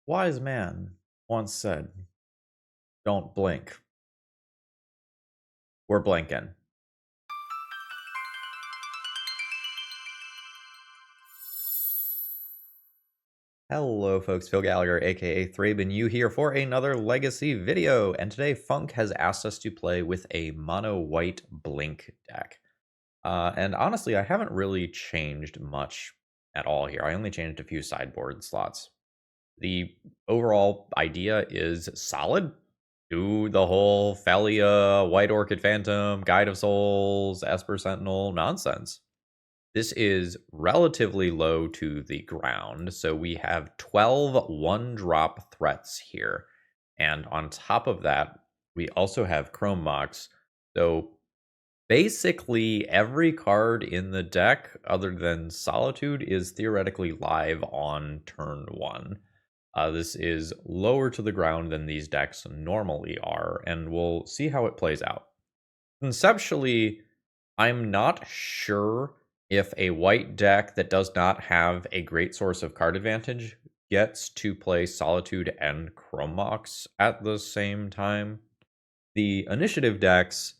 Wise man once said, "Don't blink." We're blinking. Hello, folks. Phil Gallagher, aka ThrabenU, here for another Legacy video. And today, Funk has asked us to play with a mono white blink deck. And honestly, I haven't really changed much at all here. I only changed a few sideboard slots. The overall idea is solid. Do the whole Phelia, White Orchid Phantom, Guide of Souls, Esper Sentinel nonsense. This is relatively low to the ground, so we have 12 one-drop threats here. And on top of that, we also have Chrome Mox. So basically every card in the deck, other than Solitude, is theoretically live on turn 1. This is lower to the ground than these decks normally are, and we'll see how it plays out. Conceptually, I'm not sure if a white deck that does not have a great source of card advantage gets to play Solitude and Chrome Mox at the same time. The initiative decks,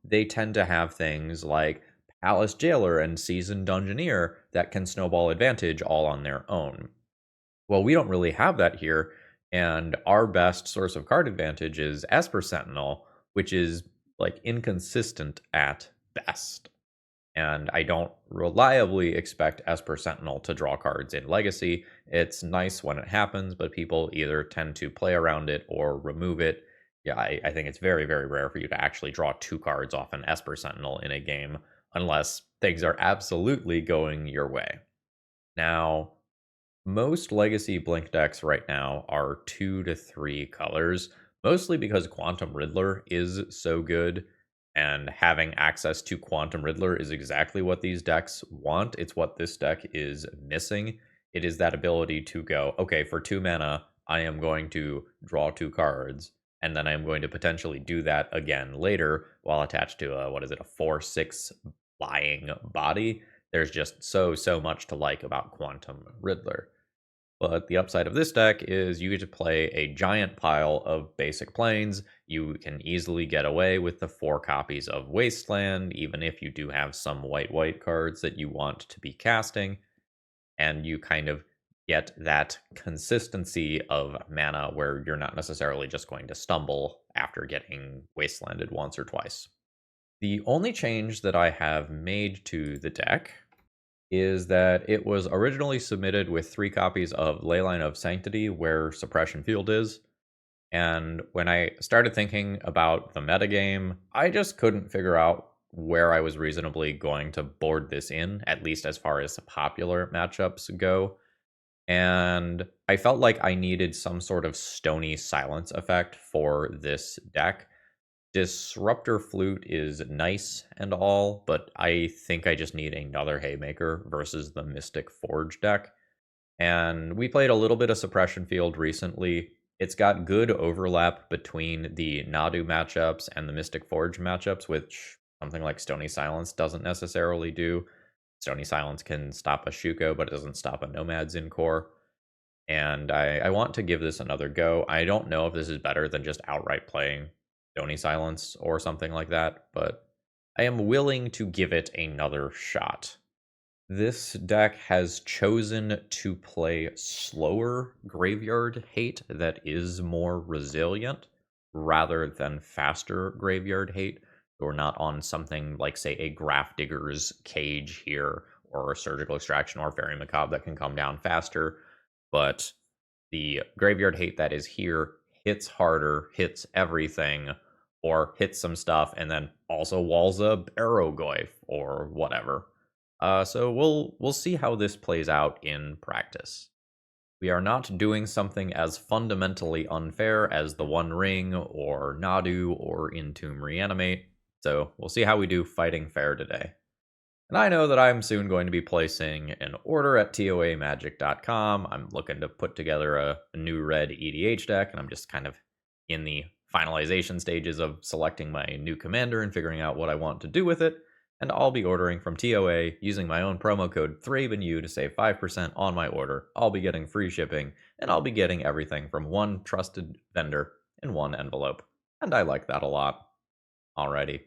they tend to have things like Palace Jailer and Seasoned Dungeoneer that can snowball advantage all on their own. Well, we don't really have that here, and our best source of card advantage is Esper Sentinel, which is like inconsistent at best. And I don't reliably expect Esper Sentinel to draw cards in Legacy. It's nice when it happens, but people either tend to play around it or remove it. Yeah, I think it's very, very rare for you to actually draw 2 cards off an Esper Sentinel in a game, unless things are absolutely going your way. Now, most Legacy Blink decks right now are 2 to 3 colors, mostly because Quantum Riddler is so good, and having access to Quantum Riddler is exactly what these decks want. It's what this deck is missing. It is that ability to go, okay, for 2 mana, I am going to draw 2 cards, and then I'm going to potentially do that again later while attached to a 4/6 flying body. There's just so much to like about Quantum Riddler. But the upside of this deck is you get to play a giant pile of basic planes. You can easily get away with the 4 copies of Wasteland, even if you do have some white cards that you want to be casting. And you kind of get that consistency of mana where you're not necessarily just going to stumble after getting Wastelanded once or twice. The only change that I have made to the deck is that it was originally submitted with 3 copies of Leyline of Sanctity, where Suppression Field is. And when I started thinking about the metagame, I just couldn't figure out where I was reasonably going to board this in, at least as far as popular matchups go. And I felt like I needed some sort of Stony Silence effect for this deck. Disruptor Flute is nice and all, but I think I just need another Haymaker versus the Mystic Forge deck. And we played a little bit of Suppression Field recently. It's got good overlap between the Nadu matchups and the Mystic Forge matchups, which something like Stony Silence doesn't necessarily do. Stony Silence can stop a Shuko, but it doesn't stop a Nomad's in core. And I want to give this another go. I don't know if this is better than just outright playing Stony Silence or something like that, but I am willing to give it another shot. This deck has chosen to play slower Graveyard Hate that is more resilient rather than faster Graveyard Hate. We're not on something like, say, a Graph Digger's Cage here, or a Surgical Extraction or Fairy Macabre that can come down faster, but the Graveyard Hate that is here hits harder, hits everything, or hits some stuff, and then also walls a Barrowgoyf or whatever. So we'll see how this plays out in practice. We are not doing something as fundamentally unfair as the One Ring or Nadu or Entomb Reanimate, so we'll see how we do fighting fair today. And I know that I'm soon going to be placing an order at toamagic.com. I'm looking to put together a new red EDH deck, and I'm just kind of in the finalization stages of selecting my new commander and figuring out what I want to do with it. and I'll be ordering from TOA using my own promo code ThrabenU to save 5% on my order. I'll be getting free shipping, and I'll be getting everything from one trusted vendor in one envelope. And I like that a lot. Alrighty,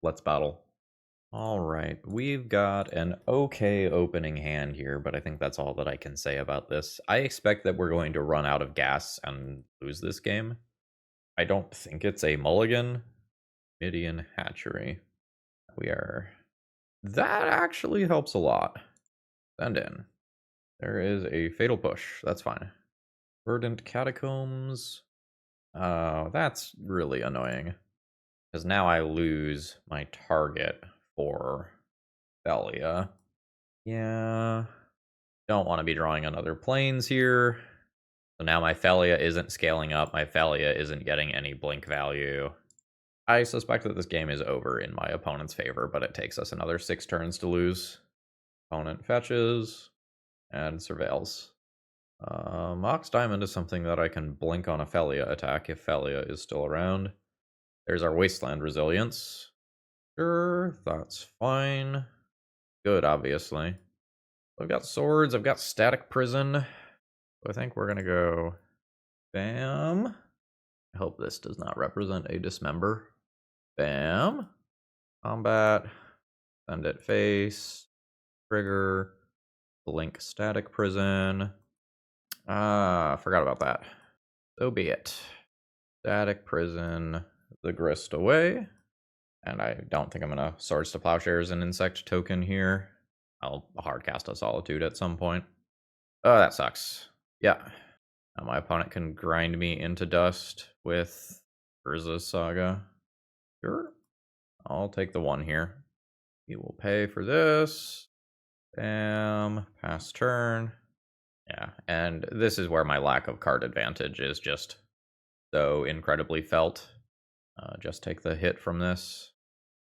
let's battle. Alright, we've got an okay opening hand here, but I think that's all that I can say about this. I expect that we're going to run out of gas and lose this game. I don't think it's a mulligan. Midian Hatchery. We are... That actually helps a lot. Send in. There is a Fatal Push. That's fine. Verdant Catacombs. That's really annoying. Because now I lose my target for Phelia. Yeah. Don't want to be drawing another planes here. So now my Phelia isn't scaling up. My Phelia isn't getting any blink value. I suspect that this game is over in my opponent's favor, but it takes us another 6 turns to lose. Opponent fetches and surveils. Mox Diamond is something that I can blink on a Phelia attack if Phelia is still around. There's our Wasteland Resilience. Sure, that's fine. Good, obviously. I've got swords, I've got Static Prison. So I think we're gonna go bam. I hope this does not represent a dismember. Bam. Combat. Send it face. Trigger. Blink Static Prison. Forgot about that. So be it. Static Prison. The Grist away. And I don't think I'm gonna Swords to Plowshares an insect token here. I'll hardcast a Solitude at some point. Oh, that sucks. Yeah. Now my opponent can grind me into dust with Urza's Saga. Sure. I'll take the 1 here. He will pay for this. Bam. Pass turn. Yeah, and this is where my lack of card advantage is just so incredibly felt. Just take the hit from this.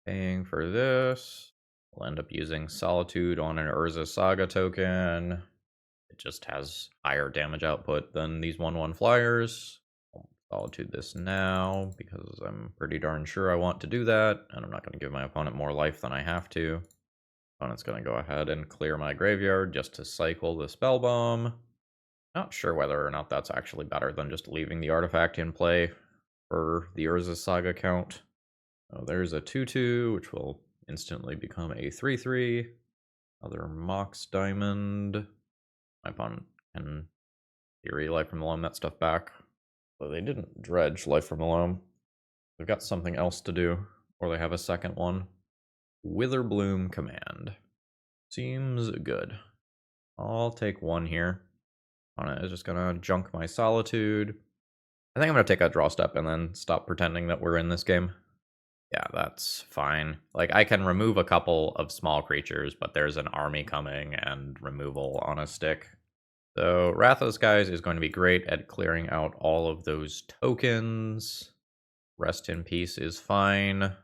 Paying for this. We'll end up using Solitude on an Urza Saga token. It just has higher damage output than these 1/1 flyers. I'll Solitude this now because I'm pretty darn sure I want to do that, and I'm not going to give my opponent more life than I have to. Opponent's going to go ahead and clear my graveyard just to cycle the Spell Bomb. Not sure whether or not that's actually better than just leaving the artifact in play for the Urza Saga count. Oh, there's a 2/2, which will instantly become a 3/3. Another Mox Diamond. My opponent can theory Life from the Loam that stuff back. But they didn't dredge Life from the Loam. They've got something else to do, or they have a second one. Witherbloom Command. Seems good. I'll take 1 here. Opponent is just gonna junk my Solitude. I think I'm gonna take a draw step and then stop pretending that we're in this game. Yeah, that's fine. Like, I can remove a couple of small creatures, but there's an army coming and removal on a stick. So Wrath of the Skies is going to be great at clearing out all of those tokens. Rest in Peace is fine.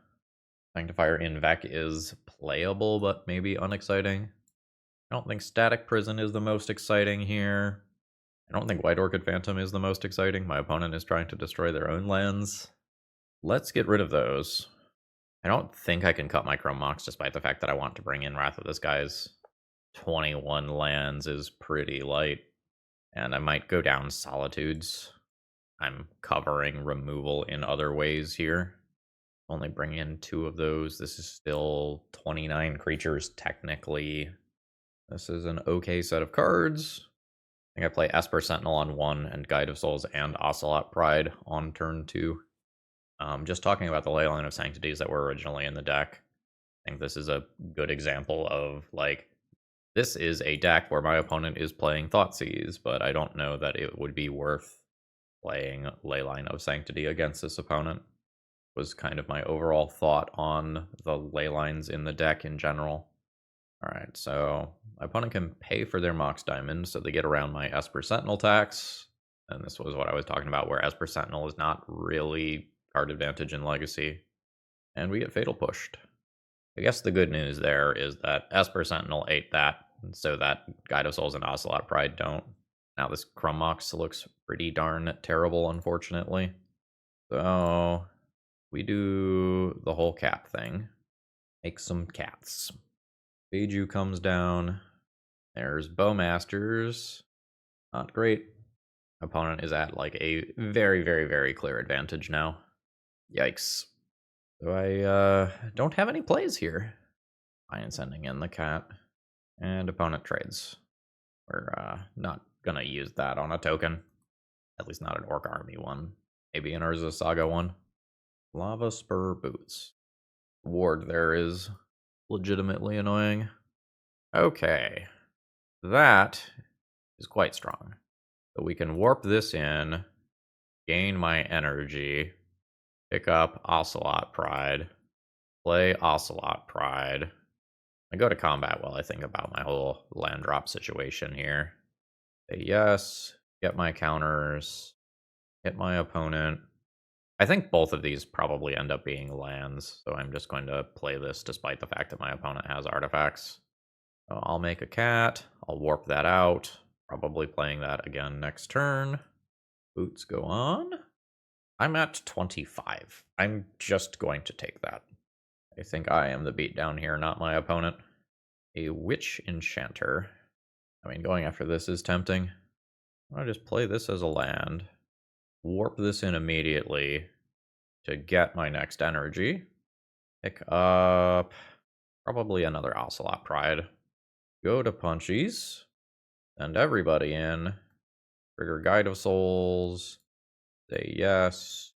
Sanctifier Invec is playable, but maybe unexciting. I don't think Static Prison is the most exciting here. I don't think White Orchid Phantom is the most exciting. My opponent is trying to destroy their own lands. Let's get rid of those. I don't think I can cut my Chrome Mox, despite the fact that I want to bring in Wrath of the Skies. 21 lands is pretty light. And I might go down Solitudes. I'm covering removal in other ways here. Only bring in 2 of those. This is still 29 creatures, technically. This is an okay set of cards. I think I play Esper Sentinel on 1 and Guide of Souls and Ocelot Pride on turn 2. Just talking about the Leyline of Sanctities that were originally in the deck, I think this is a good example of, like, this is a deck where my opponent is playing Thoughtseize, but I don't know that it would be worth playing Leyline of Sanctity against this opponent. Was kind of my overall thought on the Leylines in the deck in general. Alright, so my opponent can pay for their Mox Diamond, so they get around my Esper Sentinel tax. And this was what I was talking about, where Esper Sentinel is not really card advantage in Legacy. And we get Fatal Pushed. I guess the good news there is that Esper Sentinel ate that, so that Guide of Souls and Ocelot Pride don't. Now this Chrome Mox looks pretty darn terrible, unfortunately. So we do the whole cap thing. Make some cats. ThrabenU comes down. There's Bowmasters. Not great. Opponent is at like a very, very, very clear advantage now. Yikes. So I don't have any plays here. I am sending in the cat. And opponent trades. We're not gonna use that on a token. At least not an Orc Army one. Maybe an Urza Saga one. Lava Spur Boots. Ward there is legitimately annoying. Okay. That is quite strong. So we can warp this in, gain my energy, pick up Ocelot Pride, play Ocelot Pride. I go to combat while I think about my whole land drop situation here. Say yes, get my counters, hit my opponent. I think both of these probably end up being lands, so I'm just going to play this despite the fact that my opponent has artifacts. So I'll make a cat, I'll warp that out, probably playing that again next turn. Boots go on. I'm at 25. I'm just going to take that. I think I am the beatdown here, not my opponent. A Witch Enchanter. I mean, going after this is tempting. I'll just play this as a land. Warp this in immediately to get my next energy. Pick up probably another Ocelot Pride. Go to Punchies. Send everybody in. Trigger Guide of Souls. Say yes.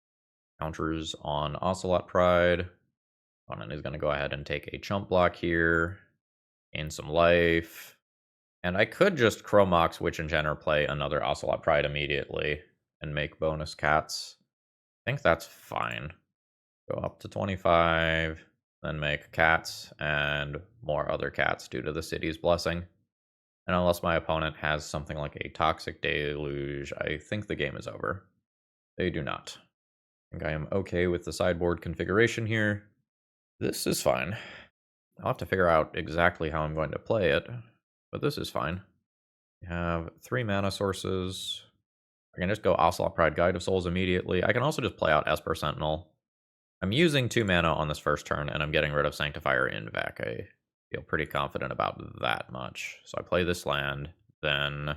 Counters on Ocelot Pride. Opponent is going to go ahead and take a chump block here. Gain some life. And I could just Chrome Mox Witch Enchanter, play another Ocelot Pride immediately, and make bonus cats. I think that's fine. Go up to 25, then make cats and more other cats due to the city's blessing. And unless my opponent has something like a Toxic Deluge, I think the game is over. They do not. I think I am okay with the sideboard configuration here. This is fine. I'll have to figure out exactly how I'm going to play it, but this is fine. We have 3 mana sources. I can just go Ocelot Pride, Guide of Souls immediately. I can also just play out Esper Sentinel. I'm using 2 mana on this first turn, and I'm getting rid of Sanctifier Invec. I feel pretty confident about that much. So I play this land, then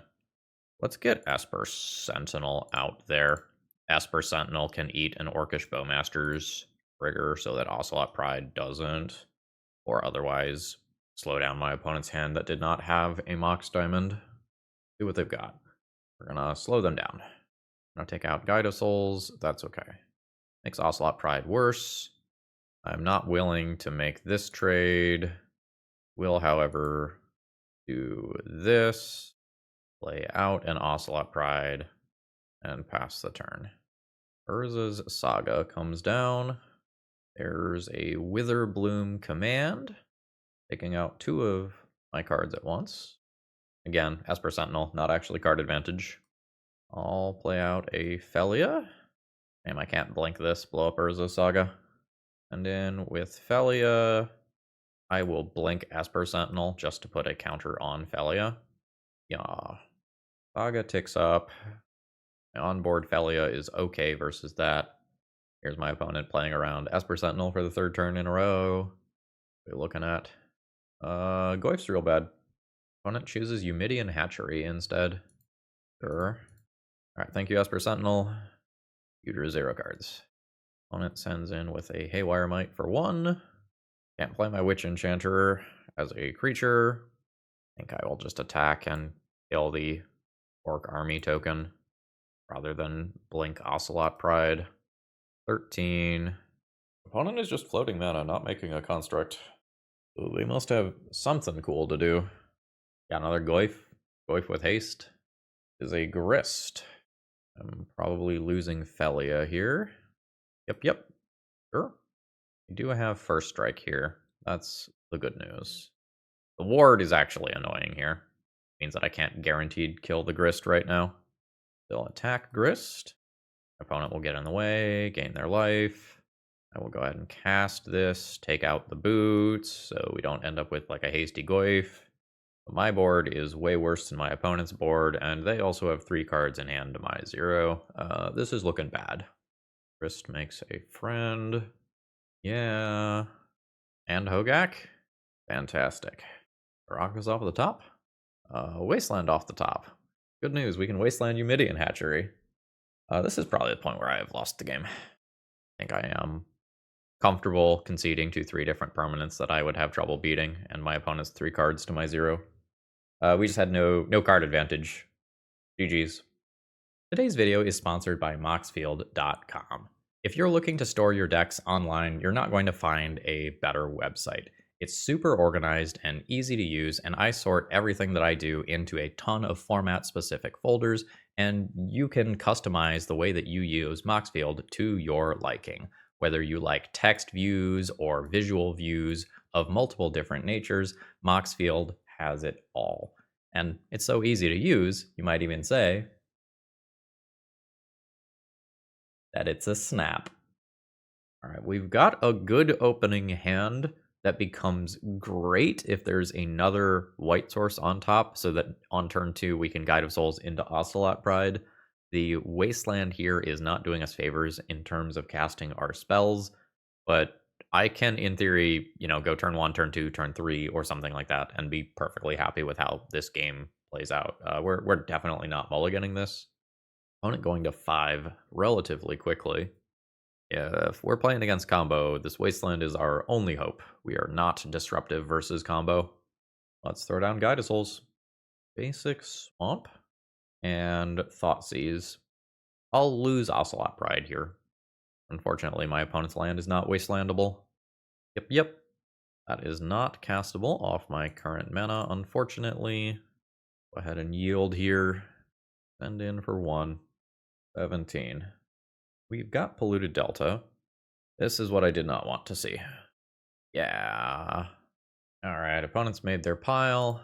let's get Esper Sentinel out there. Esper Sentinel can eat an Orcish Bowmaster's trigger so that Ocelot Pride doesn't, or otherwise slow down my opponent's hand that did not have a Mox Diamond. See what they've got. We're gonna slow them down. I'm gonna take out Guide of Souls. That's okay. Makes Ocelot Pride worse. I'm not willing to make this trade. Will, however, do this. Play out an Ocelot Pride and pass the turn. Urza's Saga comes down. There's a Witherbloom command, taking out 2 of my cards at once. Again, Esper Sentinel, not actually card advantage. I'll play out a Phelia. Damn, I can't blink this, blow up Urza's Saga. And then with Phelia, I will blink Esper Sentinel just to put a counter on Phelia. Yeah. Saga ticks up. My onboard Phelia is okay versus that. Here's my opponent playing around Esper Sentinel for the 3rd turn in a row. We're looking at Goif's real bad. Opponent chooses Eumidian Hatchery instead. Sure. Alright, thank you, Esper Sentinel. You drew 0 cards. Opponent sends in with a Haywire Might for 1. Can't play my Witch Enchanter as a creature. I think I will just attack and kill the Orc Army token rather than blink Ocelot Pride. 13. Opponent is just floating mana, not making a construct. So they must have something cool to do. Got another Goif. Goif with haste is a Grist. I'm probably losing Phelia here. Yep. Sure. I do have first strike here. That's the good news. The ward is actually annoying here. Means that I can't guaranteed kill the Grist right now. They'll attack Grist. Opponent will get in the way, gain their life. I will go ahead and cast this, take out the boots, so we don't end up with like a hasty Goif. But my board is way worse than my opponent's board, and they also have 3 cards in hand to my 0. This is looking bad. Grist makes a friend. Yeah. And Hogak. Fantastic. Baraka's off the top. Wasteland off the top. Good news, we can Wasteland Umidian Hatchery. This is probably the point where I have lost the game. I think I am comfortable conceding to 3 different permanents that I would have trouble beating, and my opponent's 3 cards to my 0. We just had no card advantage. GG's. Today's video is sponsored by moxfield.com. If you're looking to store your decks online, you're not going to find a better website. It's super organized and easy to use, and I sort everything that I do into a ton of format-specific folders, and you can customize the way that you use Moxfield to your liking. Whether you like text views or visual views of multiple different natures, Moxfield has it all. And it's so easy to use, you might even say that it's a snap. All right, we've got a good opening hand that becomes great if there's another white source on top, so that on turn 2 we can Guide of Souls into Ocelot Pride. The Wasteland here is not doing us favors in terms of casting our spells, but I can, in theory, go turn 1, turn 2, turn 3, or something like that, and be perfectly happy with how this game plays out. We're definitely not mulliganing this. Opponent going to 5 relatively quickly. If we're playing against combo, this Wasteland is our only hope. We are not disruptive versus combo. Let's throw down Guide of Souls. Basic Swamp and Thoughtseize. I'll lose Ocelot Pride here. Unfortunately, my opponent's land is not wastelandable. Yep. That is not castable off my current mana, unfortunately. Go ahead and yield here. Send in for 1. 17. We've got Polluted Delta. This is what I did not want to see. Yeah. Alright, opponents made their pile.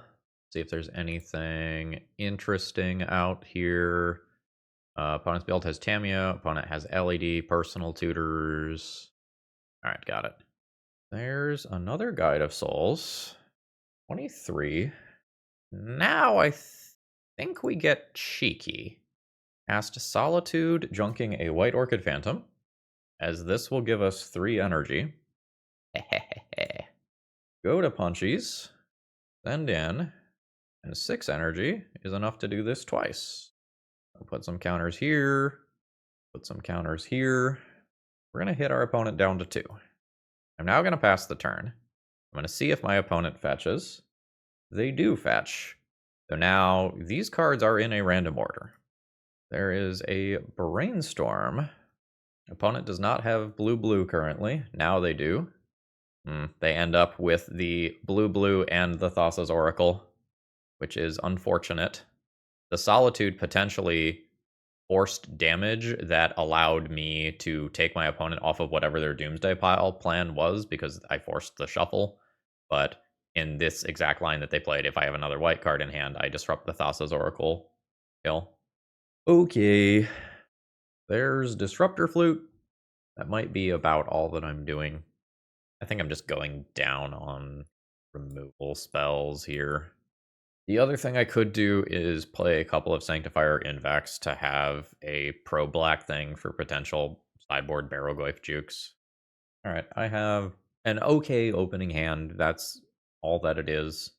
See if there's anything interesting out here. Opponent's build has Tamiya. Opponent has LED, personal tutors. Alright, got it. There's another Guide of Souls. 23. Now I think we get cheeky. Cast Solitude, junking a White Orchid Phantom, as this will give us 3 energy. Go to Punchies, send in, and 6 energy is enough to do this twice. I'll put some counters here, put some counters here. We're going to hit our opponent down to 2. I'm now going to pass the turn. I'm going to see if my opponent fetches. They do fetch. So now these cards are in a random order. There is a Brainstorm. Opponent does not have blue currently. Now they do. They end up with the blue and the Thassa's Oracle, which is unfortunate. The Solitude potentially forced damage that allowed me to take my opponent off of whatever their Doomsday Pile plan was, because I forced the shuffle. But in this exact line that they played, if I have another white card in hand, I disrupt the Thassa's Oracle kill. Okay. There's Disruptor Flute. That might be about all that I'm doing. I think I'm just going down on removal spells here. The other thing I could do is play a couple of Sanctifier Invacs to have a pro-black thing for potential sideboard Barrowglyph jukes. Alright, I have an okay opening hand. That's all that it is.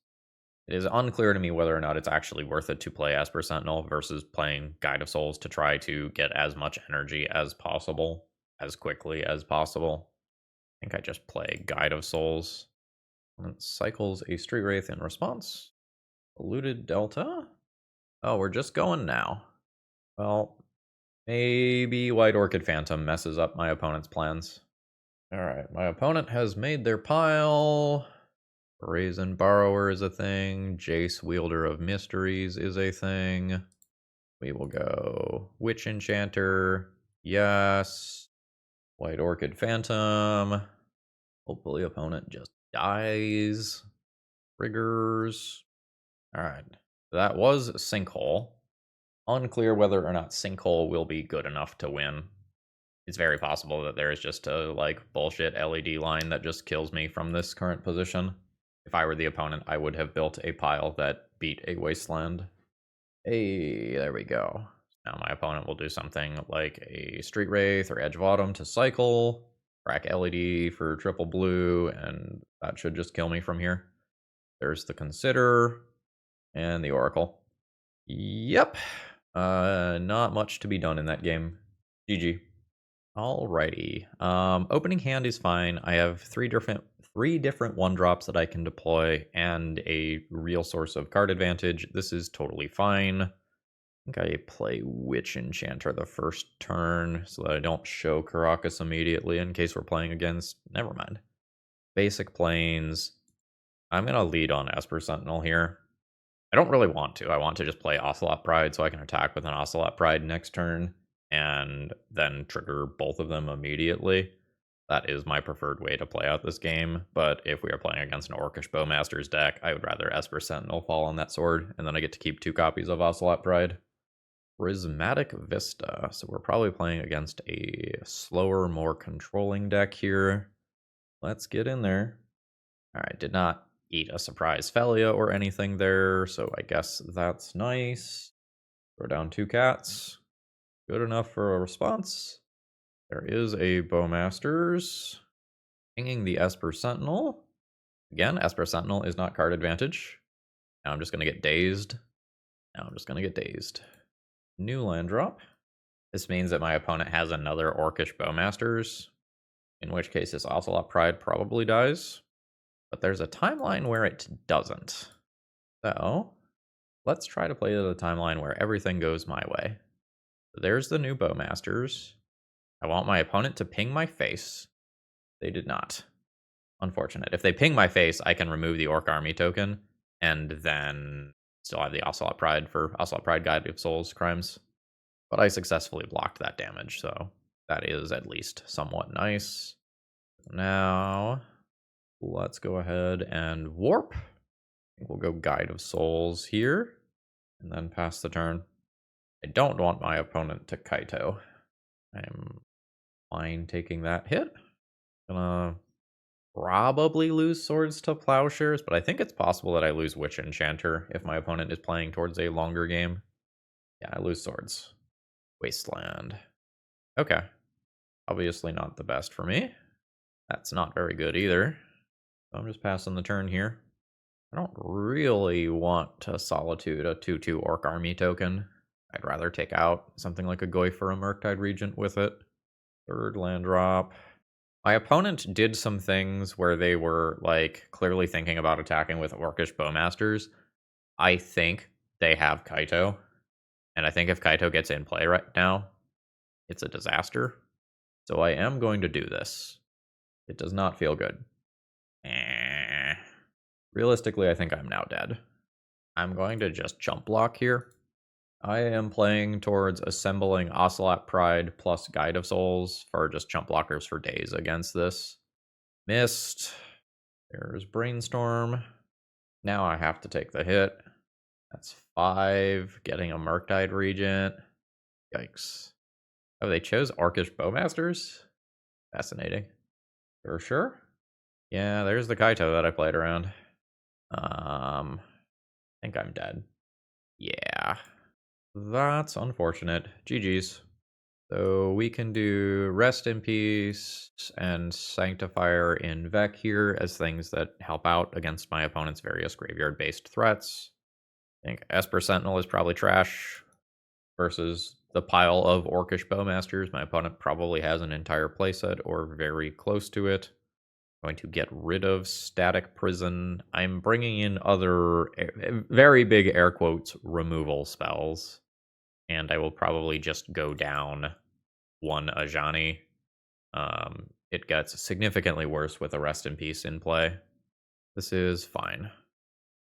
It is unclear to me whether or not it's actually worth it to play Esper Sentinel versus playing Guide of Souls to try to get as much energy as possible, as quickly as possible. I think I just play Guide of Souls. And it cycles a Street Wraith in response. Polluted Delta? Oh, we're just going now. Well, maybe White Orchid Phantom messes up my opponent's plans. Alright, my opponent has made their pile. Brazen Borrower is a thing. Jace, Wielder of Mysteries is a thing. We will go Witch Enchanter. Yes. White Orchid Phantom. Hopefully opponent just dies. Triggers. Alright. That was Sinkhole. Unclear whether or not Sinkhole will be good enough to win. It's very possible that there is just a bullshit LED line that just kills me from this current position. If I were the opponent, I would have built a pile that beat a Wasteland. Hey, there we go. Now my opponent will do something like a Street Wraith or Edge of Autumn to cycle. Crack LED for triple blue, and that should just kill me from here. There's the Consider and the Oracle. Yep. Not much to be done in that game. GG. Alrighty. Opening hand is fine. I have three different one drops that I can deploy and a real source of card advantage. This is totally fine. I think I play Witch Enchanter the first turn so that I don't show Caracas immediately in case we're playing against. Never mind. Basic planes. I'm gonna lead on Esper Sentinel here. I don't really want to. I want to just play Ocelot Pride so I can attack with an Ocelot Pride next turn and then trigger both of them immediately. That is my preferred way to play out this game, but if we are playing against an Orcish Bowmaster's deck, I would rather Esper Sentinel fall on that sword, and then I get to keep 2 copies of Ocelot Pride. Prismatic Vista. So we're probably playing against a slower, more controlling deck here. Let's get in there. Alright, did not eat a surprise Phelia or anything there, so I guess that's nice. Throw down 2 cats. Good enough for a response. There is a Bowmasters. Pinging the Esper Sentinel. Again, Esper Sentinel is not card advantage. Now I'm just going to get dazed. New land drop. This means that my opponent has another Orcish Bowmasters, in which case this Ocelot Pride probably dies. But there's a timeline where it doesn't. So, let's try to play the timeline where everything goes my way. So there's the new Bowmasters. I want my opponent to ping my face. They did not. Unfortunate. If they ping my face, I can remove the Orc Army token, and then still have the Ocelot Pride for Ocelot Pride Guide of Souls crimes. But I successfully blocked that damage, so that is at least somewhat nice. Now, let's go ahead and warp. We'll go Guide of Souls here, and then pass the turn. I don't want my opponent to Kaito. I'm fine taking that hit. Gonna probably lose Swords to Plowshares, but I think it's possible that I lose Witch Enchanter if my opponent is playing towards a longer game. Yeah, I lose Swords. Wasteland. Okay. Obviously not the best for me. That's not very good either. So I'm just passing the turn here. I don't really want to Solitude a 2/2 Orc Army token. I'd rather take out something like a Goyf or a Murktide Regent with it. Third land drop. My opponent did some things where they were, like, clearly thinking about attacking with Orcish Bowmasters. I think they have Kaito. And I think if Kaito gets in play right now, it's a disaster. So I am going to do this. It does not feel good. Realistically, I think I'm now dead. I'm going to just jump block here. I am playing towards assembling Ocelot Pride plus Guide of Souls for just jump blockers for days against this. Missed. There's Brainstorm. Now I have to take the hit. That's 5. Getting a Murktide Regent. Yikes. Oh, they chose Orcish Bowmasters? Fascinating. For sure. Yeah, there's the Kaito that I played around. I think I'm dead. Yeah. That's unfortunate. GG's. So we can do Rest in Peace and Sanctifier in Vec here as things that help out against my opponent's various graveyard-based threats. I think Esper Sentinel is probably trash versus the pile of Orcish Bowmasters. My opponent probably has an entire playset or very close to it. I'm going to get rid of Static Prison. I'm bringing in other very big air quotes removal spells. And I will probably just go down 1 Ajani. It gets significantly worse with a Rest in Peace in play. This is fine.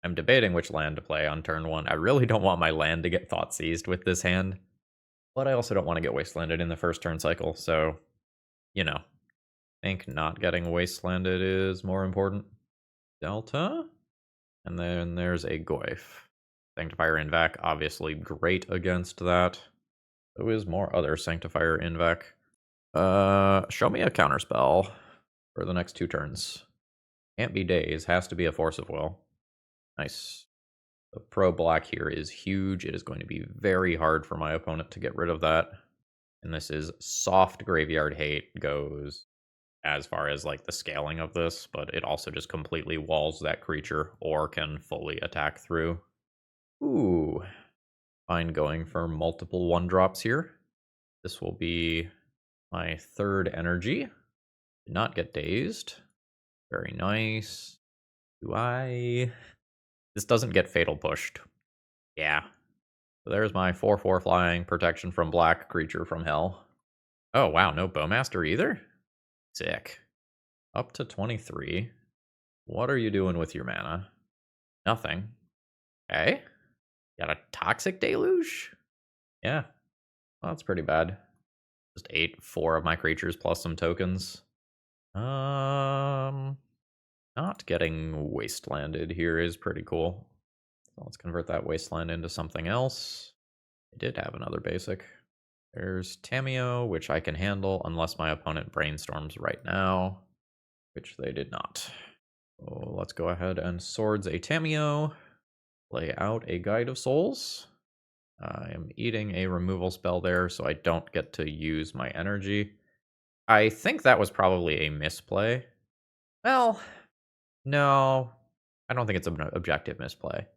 I'm debating which land to play on turn 1. I really don't want my land to get Thought Seized with this hand. But I also don't want to get Wastelanded in the first turn cycle, so, you know. I think not getting Wastelanded is more important. Delta. And then there's a Goyf. Sanctifier Invac, obviously great against that. There is more other Sanctifier Invac. Show me a counterspell for the next 2 turns. Can't be Daze, has to be a Force of Will. Nice. The pro black here is huge. It is going to be very hard for my opponent to get rid of that. And this is soft Graveyard Hate goes as far as like the scaling of this, but it also just completely walls that creature or can fully attack through. Ooh, fine going for multiple 1-drops here. This will be my 3rd energy. Did not get dazed. Very nice. This doesn't get fatal pushed. Yeah. So there's my 4/4 flying protection from black creature from hell. Oh wow, no Bowmaster either? Sick. Up to 23. What are you doing with your mana? Nothing. Okay. Got a Toxic Deluge? Yeah. Well, that's pretty bad. Just ate 4 of my creatures plus some tokens. Not getting wastelanded here is pretty cool. So let's convert that wasteland into something else. I did have another basic. There's Tamiyo, which I can handle unless my opponent brainstorms right now, which they did not. So let's go ahead and swords a Tamiyo, play out a Guide of Souls. I am eating a removal spell there, so I don't get to use my energy. I think that was probably a misplay. Well, no, I don't think it's an objective misplay.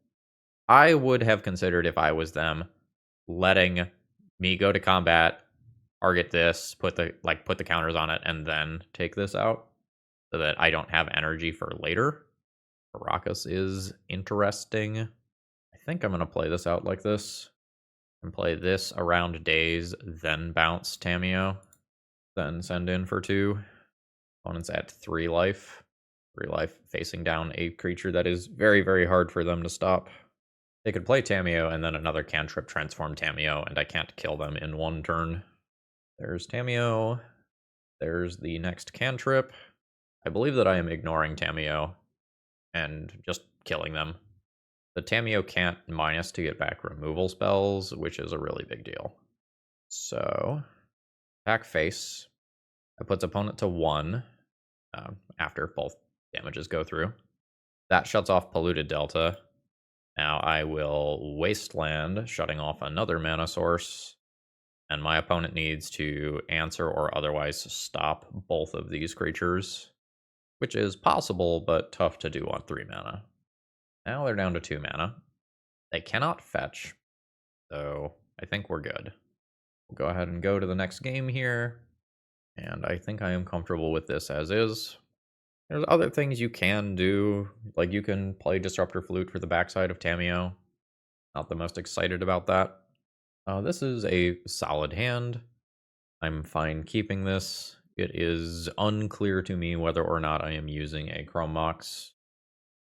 I would have considered, if I was them, letting me go to combat, target this, put the counters on it, and then take this out, so that I don't have energy for later. Caracas is interesting. I think I'm gonna play this out like this, and play this around days, then bounce Tamiyo, then send in for 2. Opponent's at 3 life. 3 life facing down a creature that is very, very hard for them to stop. They could play Tamiyo and then another cantrip transform Tamiyo, and I can't kill them in 1 turn. There's Tamiyo. There's the next cantrip. I believe that I am ignoring Tamiyo and just killing them. The Tamiyo can't minus to get back removal spells, which is a really big deal. So, attack face. That puts opponent to 1 after both damages go through. That shuts off Polluted Delta. Now I will Wasteland, shutting off another mana source. And my opponent needs to answer or otherwise stop both of these creatures, which is possible, but tough to do on 3 mana. Now they're down to 2 mana. They cannot fetch, so I think we're good. We'll go ahead and go to the next game here, and I think I am comfortable with this as is. There's other things you can do, like you can play Disruptor Flute for the backside of Tamiyo. Not the most excited about that. This is a solid hand. I'm fine keeping this. It is unclear to me whether or not I am using a Chrome Mox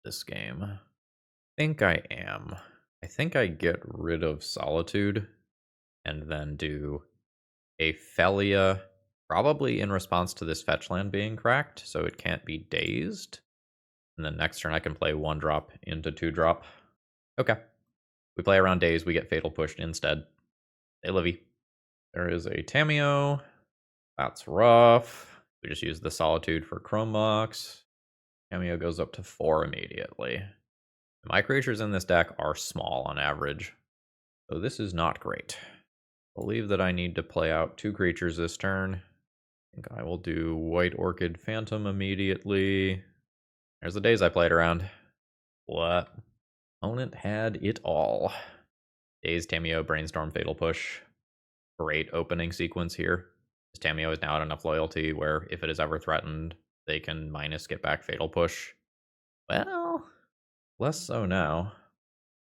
this game. I think I am. I think I get rid of Solitude and then do a Phelia, probably in response to this fetch land being cracked, so it can't be dazed. And then next turn I can play 1-drop into 2-drop. Okay. We play around days, we get fatal pushed instead. Hey, Livy. There is a Tamiyo. That's rough. We just use the Solitude for Chrome Mox. Tamiyo goes up to 4 immediately. My creatures in this deck are small on average, so this is not great. I believe that I need to play out 2 creatures this turn. I think I will do White Orchid Phantom immediately. There's the days I played around. What? Opponent had it all. Days, Tamiyo, Brainstorm, Fatal Push. Great opening sequence here. Tamiyo is now at enough loyalty where if it is ever threatened, they can minus get back Fatal Push. Well, less so now.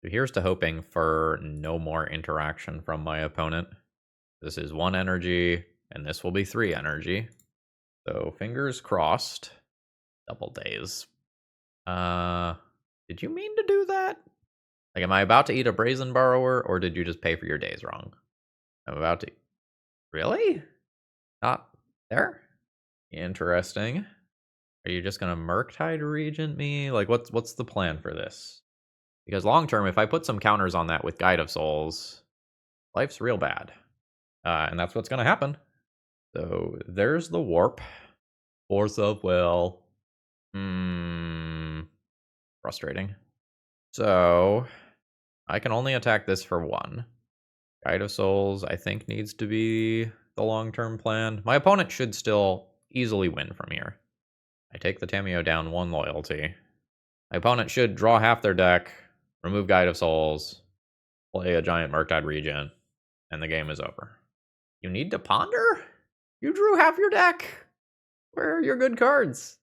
So here's to hoping for no more interaction from my opponent. This is 1 energy, and this will be 3 energy. So fingers crossed. Double days. Did you mean to do that? Like, am I about to eat a Brazen Borrower, or did you just pay for your days wrong? I'm about to... Really? Not there? Interesting. Are you just gonna Murktide Regent me? Like, what's the plan for this? Because long term, if I put some counters on that with Guide of Souls, life's real bad. And that's what's gonna happen. So there's the warp. Force of Will. Frustrating. So I can only attack this for 1. Guide of Souls, I think, needs to be the long-term plan. My opponent should still easily win from here. I take the Tamiyo down 1 loyalty. My opponent should draw half their deck, remove Guide of Souls, play a giant Murktide Regent, and the game is over. You need to ponder? You drew half your deck! Where are your good cards?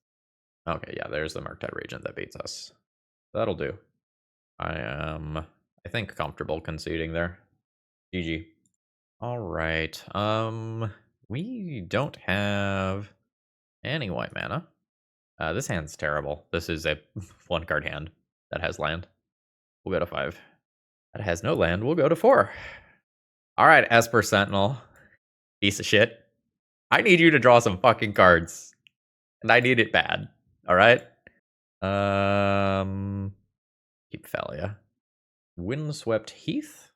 Okay, yeah, there's the Murktide Regent that beats us. That'll do. I am, I think, comfortable conceding there. GG. Alright, we don't have any white mana. This hand's terrible. This is a 1-card hand that has land. We'll go to 5. That has no land, we'll go to 4. Alright, Esper Sentinel. Piece of shit. I need you to draw some fucking cards. And I need it bad. Alright? Keep Phelia. Windswept Heath?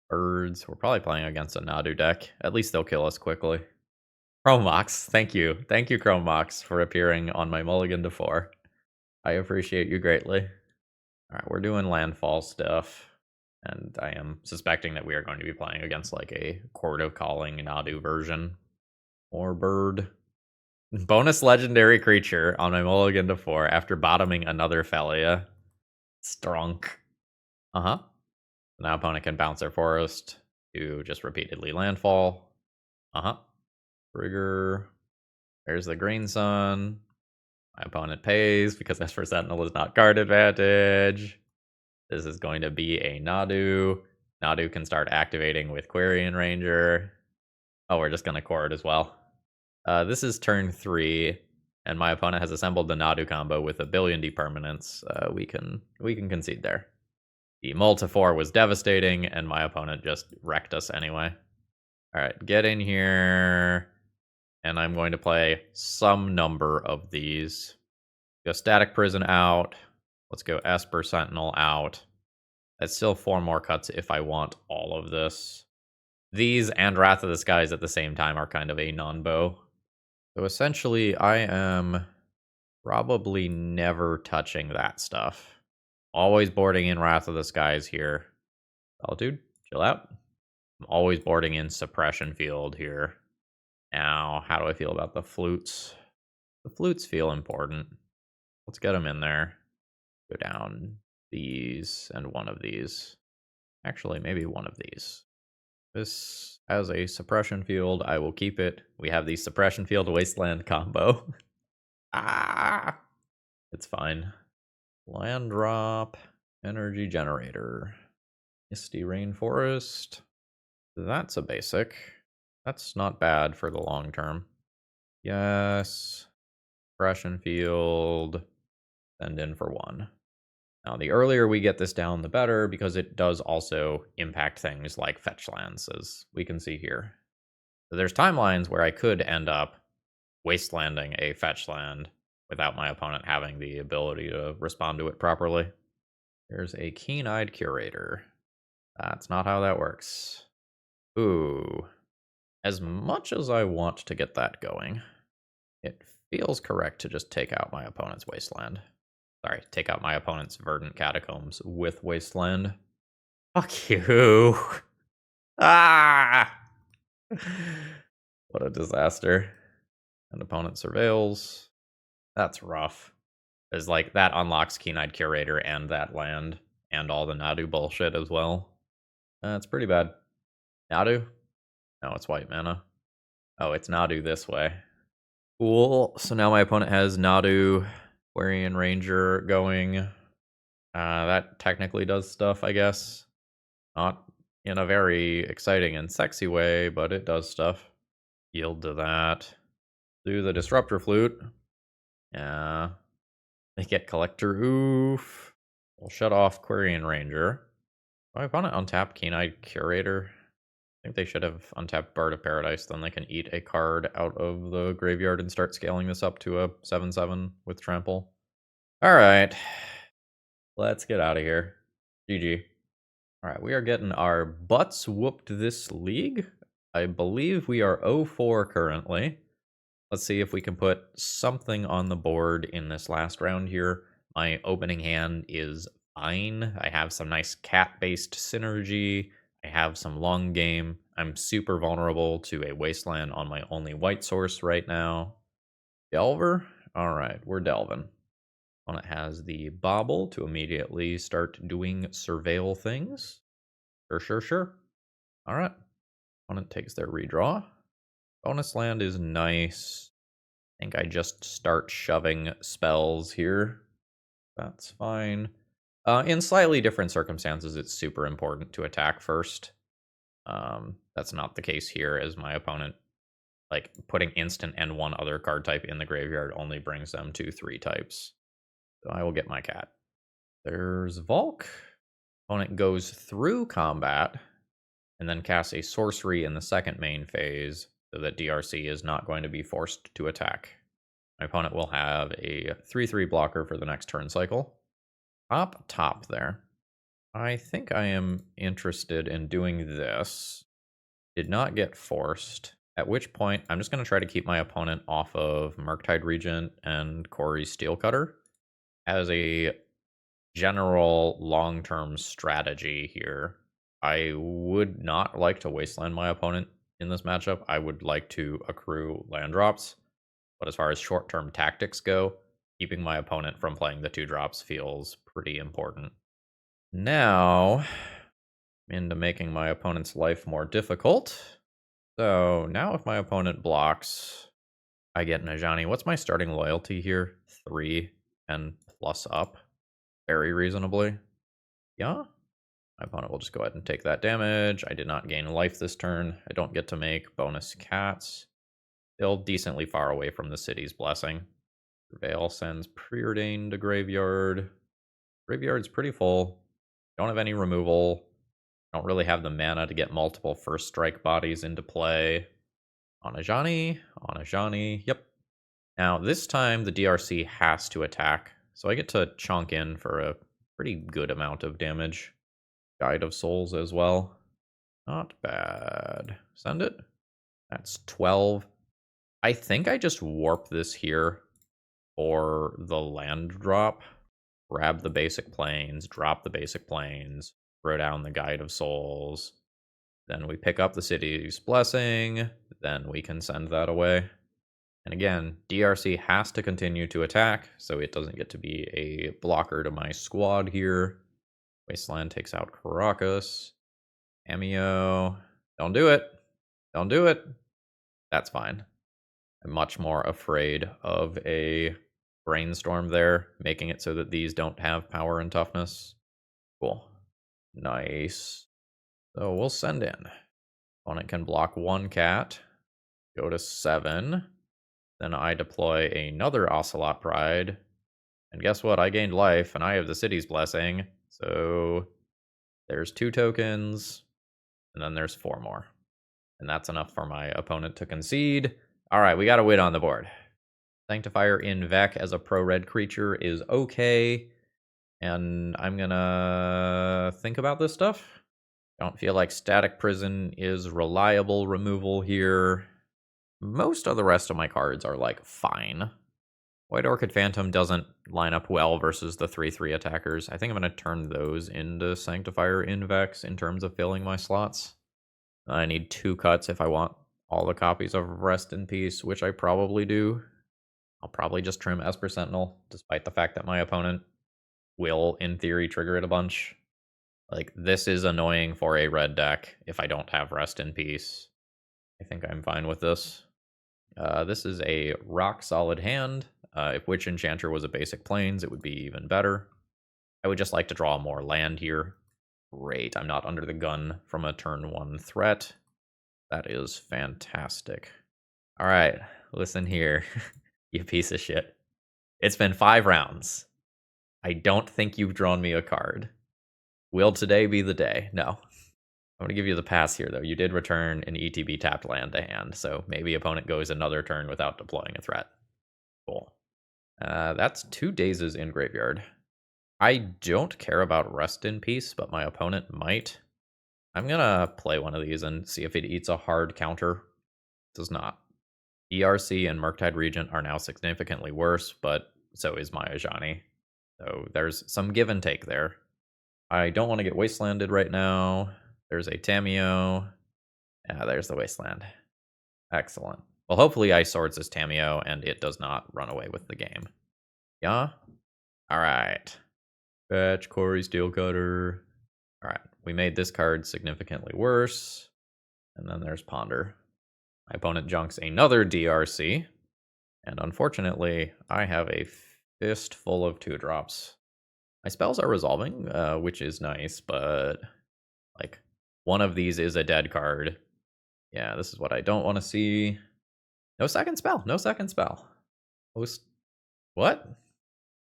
Birds. We're probably playing against a Nadu deck. At least they'll kill us quickly. Chrome Mox. Thank you. Thank you, Chrome Mox, for appearing on my mulligan to 4. I appreciate you greatly. Alright, we're doing landfall stuff. And I am suspecting that we are going to be playing against like a Cordo Calling Nadu version. Or bird. Bonus legendary creature on my mulligan to 4 after bottoming another Phelia. Strunk. Now opponent can bounce their forest to just repeatedly landfall. Trigger. There's the Green Sun. My opponent pays because Esper Sentinel is not card advantage. This is going to be a Nadu. Nadu can start activating with Quarian Ranger. Oh, we're just going to Chord as well. This is turn 3, and my opponent has assembled the Nadu combo with a billion depermanents. We can concede there. The mull to 4 was devastating, and my opponent just wrecked us anyway. Alright, get in here, and I'm going to play some number of these. Go Static Prison out. Let's go Esper Sentinel out. That's still 4 more cuts if I want all of this. These and Wrath of the Skies at the same time are kind of a non-bow. So essentially, I am probably never touching that stuff. Always boarding in Wrath of the Skies here. Solitude, chill out. I'm always boarding in Suppression Field here. Now, how do I feel about the flutes? The flutes feel important. Let's get them in there. Go down these and one of these. Actually, maybe one of these. This has a Suppression Field. I will keep it. We have the Suppression Field Wasteland combo. It's fine. Land drop. Energy generator. Misty Rainforest. That's a basic. That's not bad for the long term. Yes. Suppression Field. Send in for 1. Now, the earlier we get this down, the better, because it does also impact things like fetch lands, as we can see here. So there's timelines where I could end up wastelanding a fetch land without my opponent having the ability to respond to it properly. There's a Keen-Eyed Curator. That's not how that works. Ooh. As much as I want to get that going, it feels correct to just take out my opponent's wasteland. Sorry, take out my opponent's Verdant Catacombs with Wasteland. Fuck you. Ah! What a disaster. And opponent surveils. That's rough. It's like, that unlocks Keen-Eyed Curator and that land, and all the Nadu bullshit as well. That's pretty bad. Nadu? No, it's white mana. Oh, it's Nadu this way. Cool. So now my opponent has Nadu, Quarian Ranger going. That technically does stuff, I guess. Not in a very exciting and sexy way, but it does stuff. Yield to that. Do the Disruptor Flute. Yeah. They get Collector. Oof. We'll shut off Quarian Ranger. My opponent untap Keen-Eyed Curator. I think they should have untapped Bard of Paradise, then they can eat a card out of the graveyard and start scaling this up to a 7/7 with Trample. Alright. Let's get out of here. GG. Alright, we are getting our butts whooped this league. I believe we are 0-4 currently. Let's see if we can put something on the board in this last round here. My opening hand is fine. I have some nice cat-based synergy. I have some long game. I'm super vulnerable to a wasteland on my only white source right now. Delver? Alright, we're delving. Opponent has the Bobble to immediately start doing surveil things. Sure. Alright. Opponent takes their redraw. Bonus land is nice. I think I just start shoving spells here. That's fine. In slightly different circumstances, it's super important to attack first. That's not the case here, as my opponent, like, putting instant and one other card type in the graveyard only brings them to 3 types. So I will get my cat. There's Volk. Opponent goes through combat and then casts a sorcery in the second main phase so that DRC is not going to be forced to attack. My opponent will have a 3/3 blocker for the next turn cycle. Top there. I think I am interested in doing this. Did not get forced. At which point, I'm just going to try to keep my opponent off of Murktide Regent and Corey's Steelcutter as a general long-term strategy here. I would not like to wasteland my opponent in this matchup. I would like to accrue land drops. But as far as short-term tactics go, keeping my opponent from playing the 2 drops feels pretty important. Now, into making my opponent's life more difficult. So now if my opponent blocks, I get Najani. What's my starting loyalty here? 3 and plus up. Very reasonably. Yeah. My opponent will just go ahead and take that damage. I did not gain life this turn. I don't get to make bonus cats. Still decently far away from the city's blessing. Veil sends Preordained to graveyard. Graveyard's pretty full. Don't have any removal. Don't really have the mana to get multiple first strike bodies into play. Anajani. Yep. Now, this time the DRC has to attack, so I get to chunk in for a pretty good amount of damage. Guide of Souls as well. Not bad. Send it. That's 12. I think I just warp this here for the land drop. Grab the basic planes, drop the basic planes, throw down the Guide of Souls. Then we pick up the city's blessing. Then we can send that away. And again, DRC has to continue to attack, so it doesn't get to be a blocker to my squad here. Wasteland takes out Caracas. Cameo. Don't do it. Don't do it. That's fine. I'm much more afraid of a brainstorm there, making it so that these don't have power and toughness. Cool. Nice. So we'll send in. Opponent can block 1 cat. Go to 7. Then I deploy another Ocelot Pride. And guess what? I gained life, and I have the city's blessing. So there's 2 tokens, and then there's 4 more. And that's enough for my opponent to concede. All right, we got a win on the board. Sanctifier in Vec as a pro-red creature is okay. And I'm gonna think about this stuff. Don't feel like Static Prison is reliable removal here. Most of the rest of my cards are, like, fine. White Orchid Phantom doesn't line up well versus the 3/3 attackers. I think I'm going to turn those into Sanctifier Invex in terms of filling my slots. I need 2 cuts if I want all the copies of Rest in Peace, which I probably do. I'll probably just trim Esper Sentinel, despite the fact that my opponent will, in theory, trigger it a bunch. Like, this is annoying for a red deck if I don't have Rest in Peace. I think I'm fine with this. This is a rock-solid hand. If Witch Enchanter was a basic plains, it would be even better. I would just like to draw more land here. Great, I'm not under the gun from a turn 1 threat. That is fantastic. All right, listen here, you piece of shit. It's been 5 rounds. I don't think you've drawn me a card. Will today be the day? No. I'm going to give you the pass here, though. You did return an ETB tapped land to hand, so maybe opponent goes another turn without deploying a threat. Cool. That's 2 dazes in graveyard. I don't care about Rest in Peace, but my opponent might. I'm gonna play one of these and see if it eats a hard counter. It does not. ERC and Murktide Regent are now significantly worse, but so is my Ajani. So there's some give and take there. I don't want to get wastelanded right now. There's a Tameo. Yeah, there's the wasteland. Excellent. Well, hopefully Ice Swords is Tamiyo, and it does not run away with the game. Yeah? Alright. Fetch, Corey, Steelcutter. Alright, we made this card significantly worse. And then there's Ponder. My opponent junks another DRC. And unfortunately, I have a fist full of 2-drops. My spells are resolving, which is nice, but like one of these is a dead card. Yeah, this is what I don't want to see. No second spell. No second spell. What?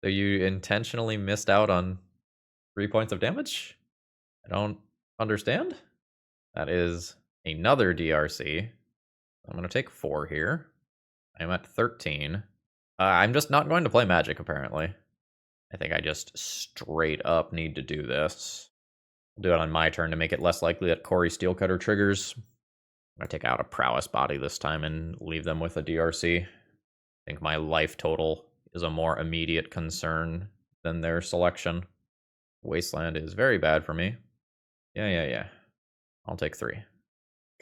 So you intentionally missed out on 3 points of damage? I don't understand. That is another DRC. I'm going to take 4 here. I'm at 13. I'm just not going to play Magic, apparently. I think I just straight up need to do this. I'll do it on my turn to make it less likely that Corey Steelcutter triggers. I'm going to take out a Prowess Body this time and leave them with a DRC. I think my life total is a more immediate concern than their selection. Wasteland is very bad for me. Yeah. I'll take 3.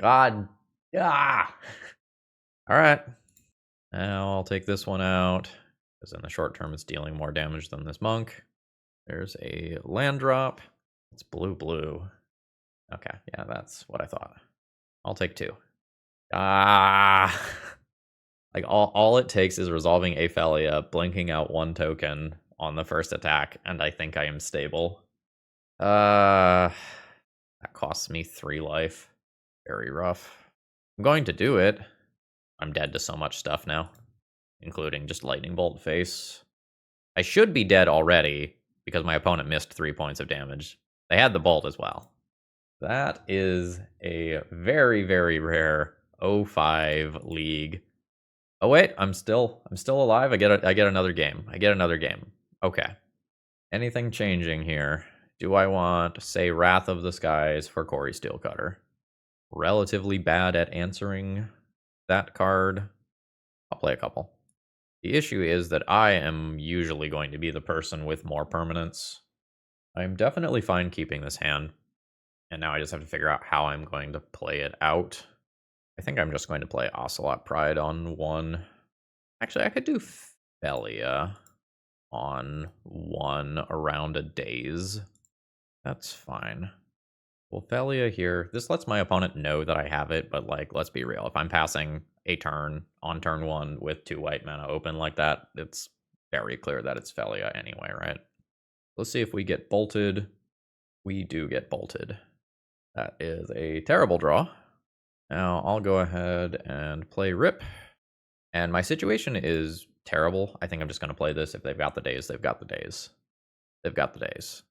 God. Ah! Alright. Now I'll take this one out, because in the short term it's dealing more damage than this monk. There's a land drop. It's blue. Okay, yeah, that's what I thought. I'll take 2. Ah! Like, all it takes is resolving a Phelia, blinking out 1 token on the first attack, and I think I am stable. That costs me 3 life. Very rough. I'm going to do it. I'm dead to so much stuff now, including just Lightning Bolt face. I should be dead already, because my opponent missed 3 points of damage. They had the Bolt as well. That is a very, very rare 05 league. Oh wait, I'm still alive. I get another game. Okay. Anything changing here? Do I want, say, Wrath of the Skies for Corey Steelcutter? Relatively bad at answering that card. I'll play a couple. The issue is that I am usually going to be the person with more permanence. I'm definitely fine keeping this hand. And now I just have to figure out how I'm going to play it out. I think I'm just going to play Ocelot Pride on 1. Actually, I could do Phelia on 1 around a daze. That's fine. Well, Phelia here, this lets my opponent know that I have it, but like, let's be real. If I'm passing a turn on turn 1 with 2 white mana open like that, it's very clear that it's Phelia anyway, right? Let's see if we get bolted. We do get bolted. That is a terrible draw. Now I'll go ahead and play Rip. And my situation is terrible. I think I'm just going to play this. If they've got the days, they've got the days. They've got the days.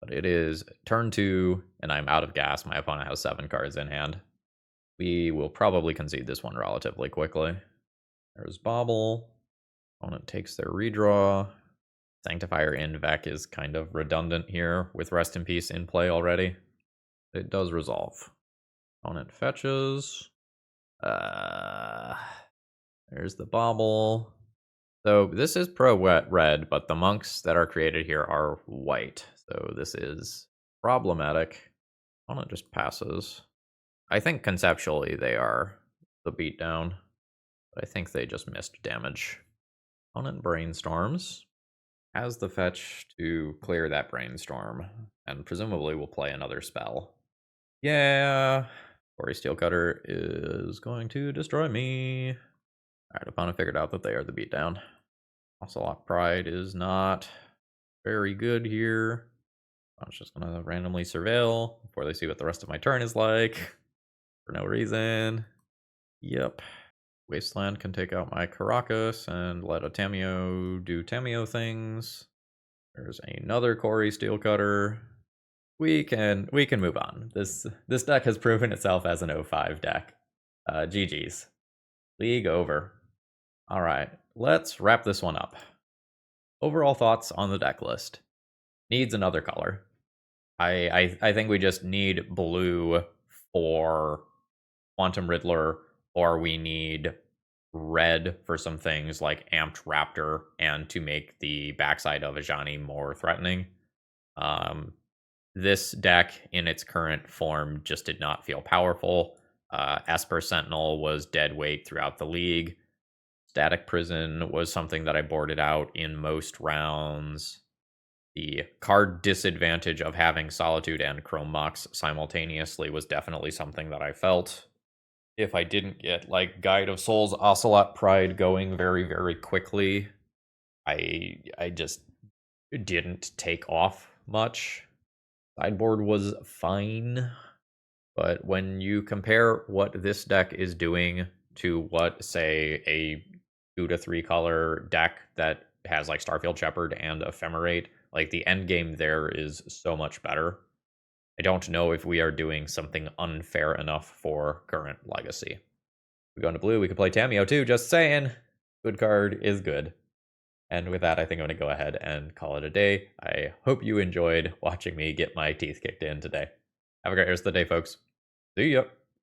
But it is turn 2, and I'm out of gas. My opponent has 7 cards in hand. We will probably concede this one relatively quickly. There's Bobble. Opponent takes their redraw. Sanctifier in Vec is kind of redundant here with Rest in Peace in play already. It does resolve. Opponent fetches. There's the Bobble. So this is pro-red, but the monks that are created here are white. So this is problematic. Opponent just passes. I think conceptually they are the beatdown, but I think they just missed damage. Opponent brainstorms. Has the fetch to clear that brainstorm, and presumably will play another spell. Yeah, Corey Steelcutter is going to destroy me. Alright, opponent figured out that they are the beatdown. Ocelot Pride is not very good here. I'm just gonna randomly surveil before they see what the rest of my turn is like. For no reason. Yep. Wasteland can take out my Caracas and let a Tamiyo do Tamiyo things. There's another Corey Steelcutter. We can move on. This deck has proven itself as an 05 deck. GG's. League over. Alright, let's wrap this one up. Overall thoughts on the deck list. Needs another color. I think we just need blue for Quantum Riddler, or we need red for some things like Amped Raptor and to make the backside of Ajani more threatening. This deck in its current form just did not feel powerful. Esper Sentinel was dead weight throughout the league. Static Prison was something that I boarded out in most rounds. The card disadvantage of having Solitude and Chrome Mox simultaneously was definitely something that I felt. If I didn't get like Guide of Souls, Ocelot Pride going very, very quickly, I just didn't take off much. Sideboard was fine, but when you compare what this deck is doing to what, say, a 2 to 3 color deck that has like Starfield Shepherd and Ephemerate, like the end game there is so much better. I don't know if we are doing something unfair enough for current Legacy. We go into blue, we could play Tameo too, just saying. Good card is good. And with that, I think I'm going to go ahead and call it a day. I hope you enjoyed watching me get my teeth kicked in today. Have a great rest of the day, folks. See ya.